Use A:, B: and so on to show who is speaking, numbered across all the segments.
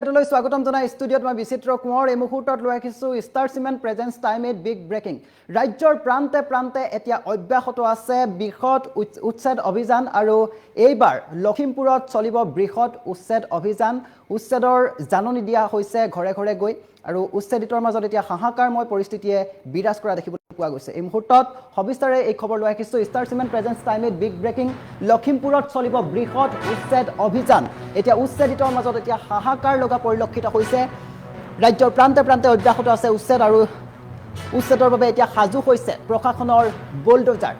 A: স্বাগতম জনাই ষ্টুডিঅ'ত মই বিচিত্ৰ কোঁৱৰ এই মুহূৰ্তত লৈ আহিছোঁ star cement presence time eight big breaking ৰাজ্যৰ প্ৰান্তে প্ৰান্তে এতিয়া অব্যাহত আছে বৃহৎ উচ্ছেদ অভিযান আৰু এইবাৰ লখিমপুৰত চলিব বৃহৎ উচ্ছেদ অভিযান উচ্ছেদৰ জাননী দিয়া হৈছে ঘৰে ঘৰে গৈ আৰু উচ্ছেদিতৰ মাজত এতিয়া হাহাকাৰময় পৰিস্থিতিয়ে বিৰাজ কৰা দেখিবলৈ পোৱা গৈছে এই মুহূৰ্তত সবিস্তাৰে এই খবৰ লৈ আহিছোঁ star cement presence time eight big breaking লখিমপুৰত চলিব বৃহৎ উচ্ছেদ অভিযান এতিয়া উচ্ছেদিতৰ মাজত এতিয়া হাহাকাৰ লগা পৰিলক্ষিত হৈছে ৰাজ্যৰ প্ৰান্তে প্ৰান্তে অব্যাহত আছে উচ্ছেদ আৰু উচ্ছেদৰ বাবে এতিয়া সাজু হৈছে প্ৰশাসনৰ বুলডোজাৰ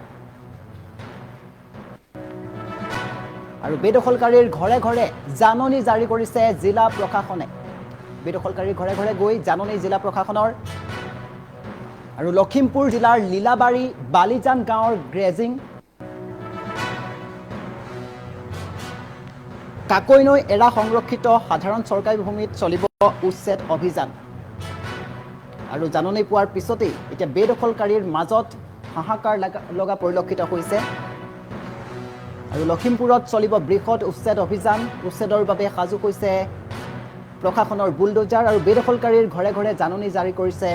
A: আৰু বেদখলকাৰীৰ ঘৰে ঘৰে জাননী জাৰি কৰিছে জিলা প্ৰশাসনে বেদখলকাৰীৰ ঘৰে ঘৰে গৈ জাননী জিলা প্ৰশাসনৰ আৰু লখিমপুৰ জিলাৰ লীলাবাৰী বালিজান গাঁৱৰ গ্ৰেজিং কাকৈনৈ এৰা সংৰক্ষিত সাধাৰণ চৰকাৰী ভূমিত চলিব উচ্ছেদ অভিযান আৰু জাননী পোৱাৰ পিছতেই এতিয়া বেদখলকাৰীৰ মাজত হাহাকাৰ লগা পৰিলক্ষিত হৈছে আৰু লখিমপুৰত চলিব বৃহৎ উচ্ছেদ অভিযান উচ্ছেদৰ বাবে সাজু হৈছে প্ৰশাসনৰ বুলডোজাৰ আৰু বেদখলকাৰীৰ ঘৰে ঘৰে জাননী জাৰি কৰিছে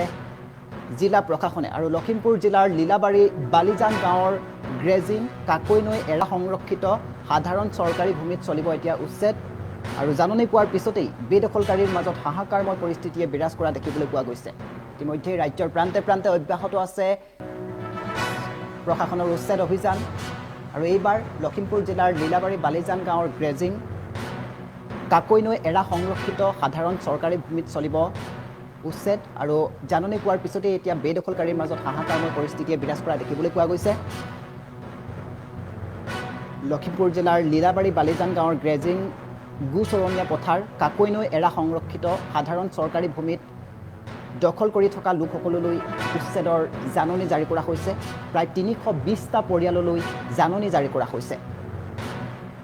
A: জিলা প্ৰশাসনে আৰু লখিমপুৰ জিলাৰ লীলাবাৰী বালিজান গাঁৱৰ গ্ৰেজিং কাকৈনৈ এৰা সংৰক্ষিত সাধাৰণ চৰকাৰী ভূমিত চলিব এতিয়া উচ্ছেদ আৰু জাননী পোৱাৰ পিছতেই বেদখলকাৰীৰ মাজত হাহাকাৰময় পৰিস্থিতিয়ে বিৰাজ কৰা দেখিবলৈ পোৱা গৈছে ইতিমধ্যে ৰাজ্যৰ প্ৰান্তে প্ৰান্তে অব্যাহত আছে প্ৰশাসনৰ উচ্ছেদ অভিযান আৰু এইবাৰ লখিমপুৰ জিলাৰ লীলাবাৰী বালিজান গাঁৱৰ গ্ৰেজিং কাকৈনৈ এৰা সংৰক্ষিত সাধাৰণ চৰকাৰী ভূমিত চলিব উচ্ছেদ আৰু জাননী পোৱাৰ পিছতেই এতিয়া বেদখলকাৰীৰ মাজত হাহাকাৰময় পৰিস্থিতিয়ে বিৰাজ কৰা দেখিবলৈ পোৱা গৈছে লখিমপুৰ জিলাৰ লীলাবাৰী বালিজান গাঁৱৰ গ্ৰেজিং গুচৰণীয়া পথাৰ কাকৈনৈ এৰা সংৰক্ষিত সাধাৰণ চৰকাৰী ভূমিত দখল কৰি থকা লোকসকললৈ উচ্ছেদৰ জাননী জাৰি কৰা হৈছে প্ৰায় ৩২০টা পৰিয়াললৈ জাননী জাৰি কৰা হৈছে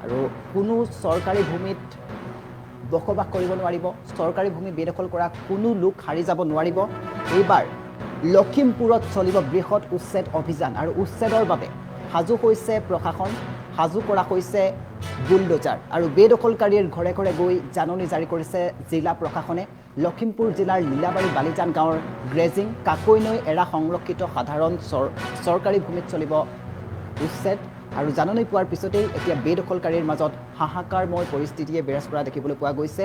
A: আৰু কোনো চৰকাৰী ভূমিত বসবাস কৰিব নোৱাৰিব চৰকাৰী ভূমি বেদখল কৰা কোনো লোক হাৰি যাব নোৱাৰিব এইবাৰ লখিমপুৰত চলিব বৃহৎ উচ্ছেদ অভিযান আৰু উচ্ছেদৰ বাবে সাজু হৈছে প্ৰশাসন সাজু কৰা হৈছে বুলডোজাৰ আৰু বেদখলকাৰীৰ ঘৰে ঘৰে গৈ জাননী জাৰি কৰিছে জিলা প্ৰশাসনে লখিমপুৰ জিলাৰ লীলাবাৰী বালিজান গাঁৱৰ গ্ৰেজিং কাকৈনৈ এৰা সংৰক্ষিত সাধাৰণ চৰকাৰী ভূমিত চলিব উচ্ছেদ আৰু জাননী পোৱাৰ পিছতেই এতিয়া বেদখলকাৰীৰ মাজত হাহাকাৰময় পৰিস্থিতিয়ে বিৰাজ কৰা দেখিবলৈ পোৱা গৈছে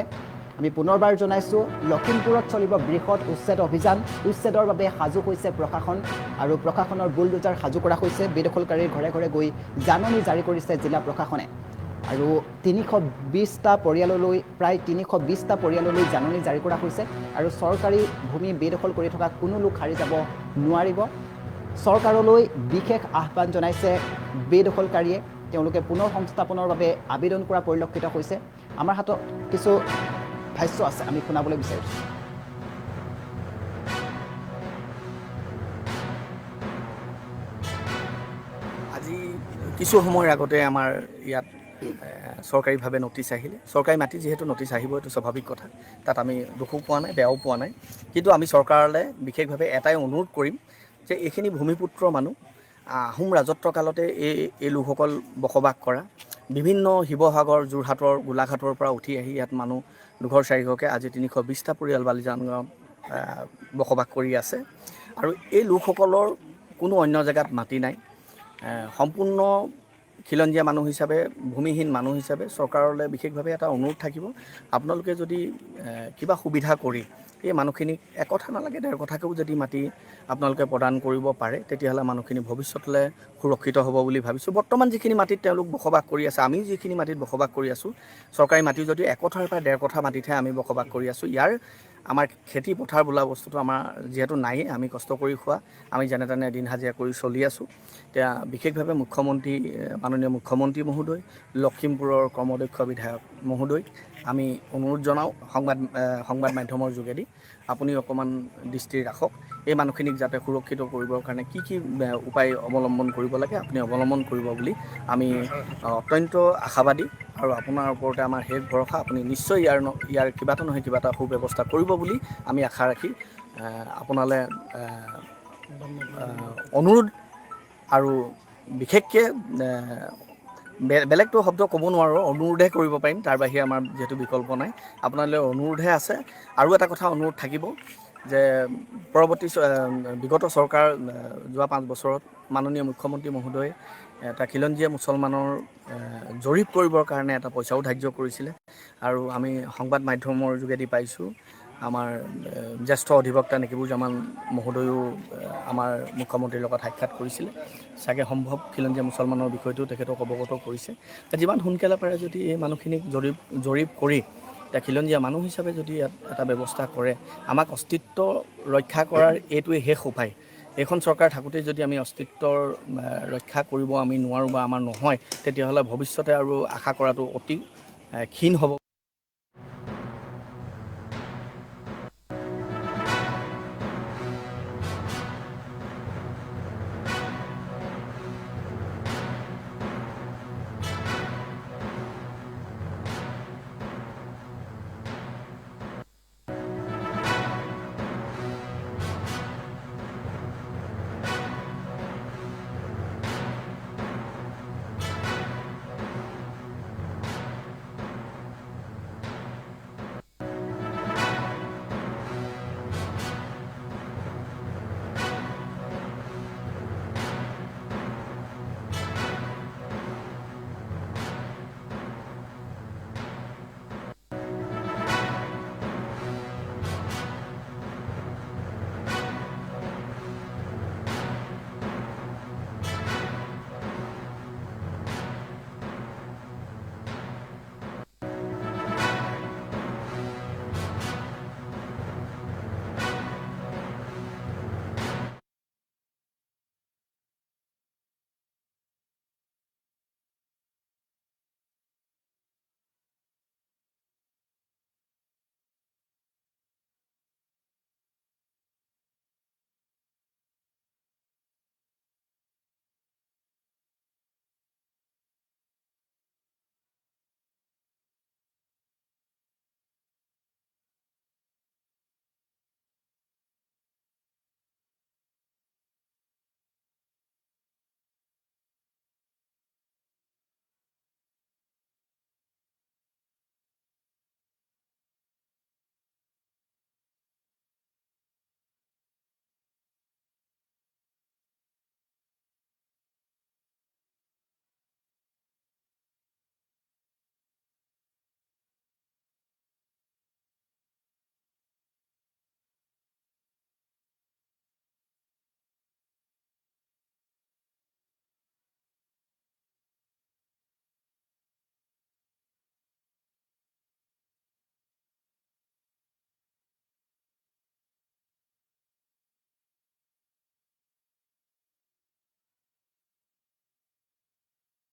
A: আমি পুনৰবাৰ জনাইছোঁ লখিমপুৰত চলিব বৃহৎ উচ্ছেদ অভিযান উচ্ছেদৰ বাবে সাজু হৈছে প্ৰশাসন আৰু প্ৰশাসনৰ বুলডোজাৰ সাজু কৰা হৈছে বেদখলকাৰীৰ ঘৰে ঘৰে গৈ জাননী জাৰি কৰিছে জিলা প্ৰশাসনে আৰু ৩২০টা পৰিয়াললৈ প্ৰায় ৩২০টা পৰিয়াললৈ জাননী জাৰি কৰা হৈছে আৰু চৰকাৰী ভূমি বেদখল কৰি থকা কোনো লোক হাৰি যাব নোৱাৰিব চৰকাৰলৈ বিশেষ আহ্বান জনাইছে বেদখলকাৰীয়ে তেওঁলোকে পুনৰ সংস্থাপনৰ বাবে আবেদন কৰা পৰিলক্ষিত হৈছে আমাৰ হাতত কিছু ভাষ্য আছে আমি শুনাবলৈ বিচাৰিছোঁ
B: আজি কিছু সময়ৰ আগতে আমাৰ ইয়াত চৰকাৰীভাৱে নটিচ আহিলে চৰকাৰী মাটি যিহেতু নটিচ আহিব এইটো স্বাভাৱিক কথা তাত আমি দুখো পোৱা নাই বেয়াও পোৱা নাই কিন্তু আমি চৰকাৰলৈ বিশেষভাৱে এটাই অনুৰোধ কৰিম যে এইখিনি ভূমিপুত্ৰ মানুহ আহোম ৰাজত্ব কালতে এই লোকসকল বসবাস কৰা বিভিন্ন শিৱসাগৰ যোৰহাটৰ গোলাঘাটৰ পৰা উঠি আহি ইয়াত মানুহ দুঘৰ চাৰিঘৰকৈ আজি ৩২০টা পৰিয়াল বালিজান গাঁৱত বসবাস কৰি আছে আৰু এই লোকসকলৰ কোনো অন্য জেগাত মাটি নাই সম্পূৰ্ণ খিলঞ্জীয়া মানুহ হিচাপে ভূমিহীন মানুহ হিচাপে চৰকাৰলৈ বিশেষভাৱে এটা অনুৰোধ থাকিব আপোনালোকে যদি কিবা সুবিধা কৰি এই মানুহখিনিক একথা নালাগে ডেৰ কথাকেও যদি মাটি আপোনালোকে প্ৰদান কৰিব পাৰে তেতিয়াহ'লে মানুহখিনি ভৱিষ্যতলৈ সুৰক্ষিত হ'ব বুলি ভাবিছোঁ বৰ্তমান যিখিনি মাটিত তেওঁলোক বসবাস কৰি আছে আমি যিখিনি মাটিত বসবাস কৰি আছোঁ চৰকাৰী মাটি যদিও একথাৰ পৰা ডেৰ কথা মাটিতহে আমি বসবাস কৰি আছোঁ ইয়াৰ আমাৰ খেতি পথাৰ বোলা বস্তুটো আমাৰ যিহেতু নায়েই আমি কষ্ট কৰি খোৱা আমি যেনে তেনে দিন হাজিৰা কৰি চলি আছোঁ এতিয়া বিশেষভাৱে মাননীয় মুখ্যমন্ত্ৰী মহোদয় লখিমপুৰৰ কৰ্মদক্ষ বিধায়ক মহোদয়ক আমি অনুৰোধ জনাওঁ সংবাদ মাধ্যমৰ যোগেদি আপুনি অকণমান দৃষ্টি ৰাখক এই মানুহখিনিক যাতে সুৰক্ষিত কৰিবৰ কাৰণে কি উপায় অৱলম্বন কৰিব লাগে আপুনি অৱলম্বন কৰিব বুলি আমি অত্যন্ত আশাবাদী আৰু আপোনাৰ ওপৰতে আমাৰ শেষ ভৰসা আপুনি নিশ্চয় ইয়াৰ কিবা এটা নহয় কিবা এটা সুব্যৱস্থা কৰিব বুলি আমি আশা ৰাখি আপোনালৈ অনুৰোধ আৰু বিশেষকৈ বেলেগটো শব্দ ক'ব নোৱাৰোঁ, অনুৰোধহে কৰিব পাৰিম, তাৰ বাহিৰে আমাৰ যিহেতু বিকল্প নাই। আপোনালৈ অনুৰোধহে আছে। আৰু এটা কথা অনুৰোধ থাকিব যে পৰৱৰ্তী বিগত চৰকাৰ যোৱা 5 বছৰত মাননীয় মুখ্যমন্ত্ৰী মহোদয়ে এটা খিলঞ্জীয়া মুছলমানৰ জৰীপ কৰিবৰ কাৰণে এটা পইচাও ধাৰ্য কৰিছিলে। আৰু আমি সংবাদ মাধ্যমৰ যোগেদি পাইছোঁ, আমাৰ জ্যেষ্ঠ অধিবক্তা নেকিবুজামান মহোদয়েও আমাৰ মুখ্যমন্ত্ৰীৰ লগত সাক্ষাৎ কৰিছিলে। চাগে সম্ভৱ খিলঞ্জীয়া মুছলমানৰ বিষয়টো তেখেতক অৱগত কৰিছে। যিমান সোনকালে পাৰে যদি এই মানুহখিনিক জৰীপ কৰি এতিয়া খিলঞ্জীয়া মানুহ হিচাপে যদি এটা ব্যৱস্থা কৰে, আমাক অস্তিত্ব ৰক্ষা কৰাৰ এইটোৱে শেষ উপায়। এইখন চৰকাৰ থাকোঁতেই যদি আমি অস্তিত্বৰ ৰক্ষা কৰিব আমি নোৱাৰোঁ বা আমাৰ নহয়, তেতিয়াহ'লে ভৱিষ্যতে আৰু আশা কৰাটো অতি ক্ষীণ হ'ব।